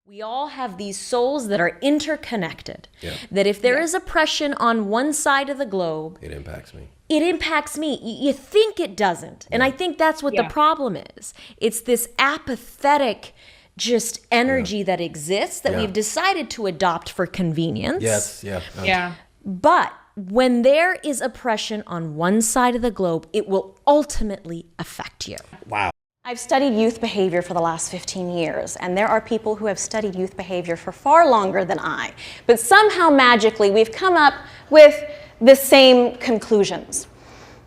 We all have these souls that are interconnected. Yeah. That if there is oppression on one side of the globe, it impacts me. It impacts me. You think it doesn't. And I think that's what the problem is. It's this apathetic just energy that exists that we've decided to adopt for convenience. Yes, yeah. But when there is oppression on one side of the globe, it will ultimately affect you. Wow. I've studied youth behavior for the last 15 years, and there are people who have studied youth behavior for far longer than I. But somehow, magically, we've come up with the same conclusions.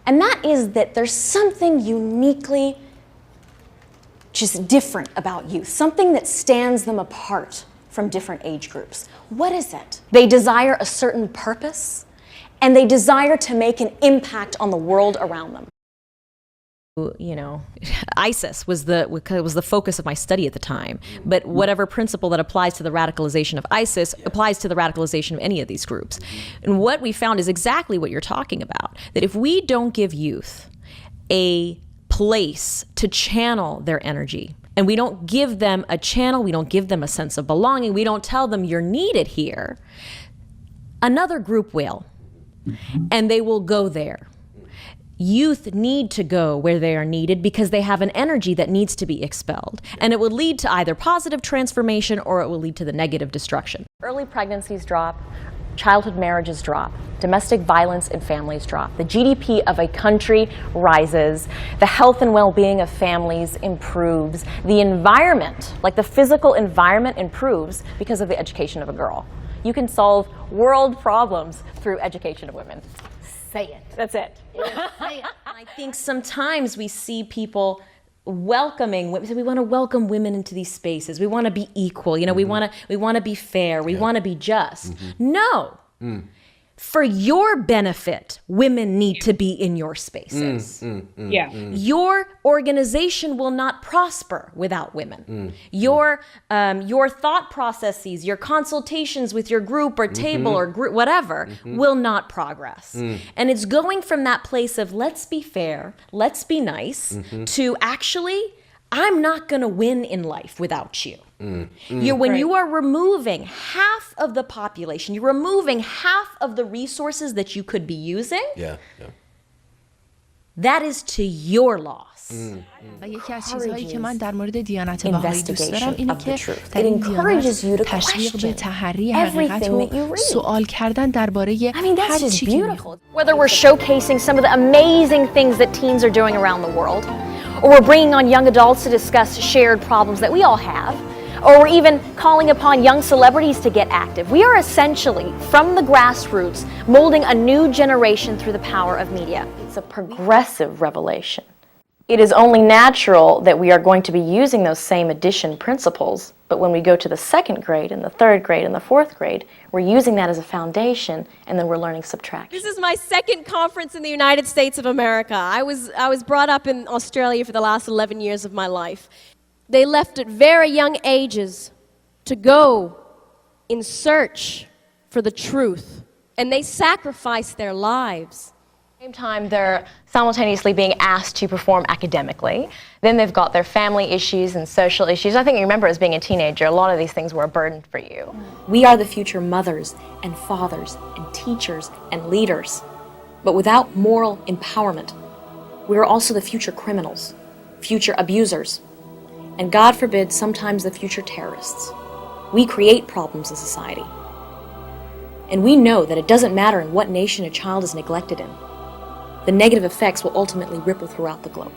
And that is that there's something uniquely just different about youth, something that stands them apart from different age groups. What is it? They desire a certain purpose, and they desire to make an impact on the world around them. You know, ISIS was the focus of my study at the time. But whatever principle that applies to the radicalization of ISIS applies to the radicalization of any of these groups. And what we found is exactly what you're talking about. That if we don't give youth a place to channel their energy, and we don't give them a channel, we don't give them a sense of belonging, we don't tell them you're needed here, another group will. And they will go there. Youth need to go where they are needed because they have an energy that needs to be expelled. And it will lead to either positive transformation or it will lead to the negative destruction. Early pregnancies drop, childhood marriages drop, domestic violence in families drop, the GDP of a country rises, the health and well-being of families improves, the environment, like the physical environment, improves because of the education of a girl. You can solve world problems through education of women. Say it. That's it. I think sometimes we see people welcoming women. We want to welcome women into these spaces. We want to be equal. You know, we want to be fair. We want to be just. No. For your benefit, women need to be in your spaces. Your organization will not prosper without women. Your thought processes, your consultations with your group or table or group, whatever, will not progress. And it's going from that place of let's be fair, let's be nice, to actually, I'm not going to win in life without you. When you are removing half of the population, you're removing half of the resources that you could be using, that is to your loss. و یکی از چیزهایی که من در مورد دیانت بهایی دوست دارم اینه که در این دیانت تشویق به تحری حقیقت و سوال کردن درباره هر چی که میخواد. Whether we're showcasing some of the amazing things that teens are doing around the world, or we're bringing on young adults to discuss shared problems that we all have, or we're even calling upon young celebrities to get active. We are essentially, from the grassroots, molding a new generation through the power of media. It's a progressive revelation. It is only natural that we are going to be using those same addition principles, but when we go to the second grade and the third grade and the fourth grade, we're using that as a foundation, and then we're learning subtraction. This is my second conference in the United States of America. I was brought up in Australia for the last 11 years of my life. They left at very young ages to go in search for the truth, and they sacrificed their lives. At the same time, they're simultaneously being asked to perform academically. Then they've got their family issues and social issues. I think you remember as being a teenager, a lot of these things were a burden for you. We are the future mothers and fathers and teachers and leaders. But without moral empowerment, we are also the future criminals, future abusers, and God forbid, sometimes the future terrorists. We create problems in society. And we know that it doesn't matter in what nation a child is neglected in. The negative effects will ultimately ripple throughout the globe.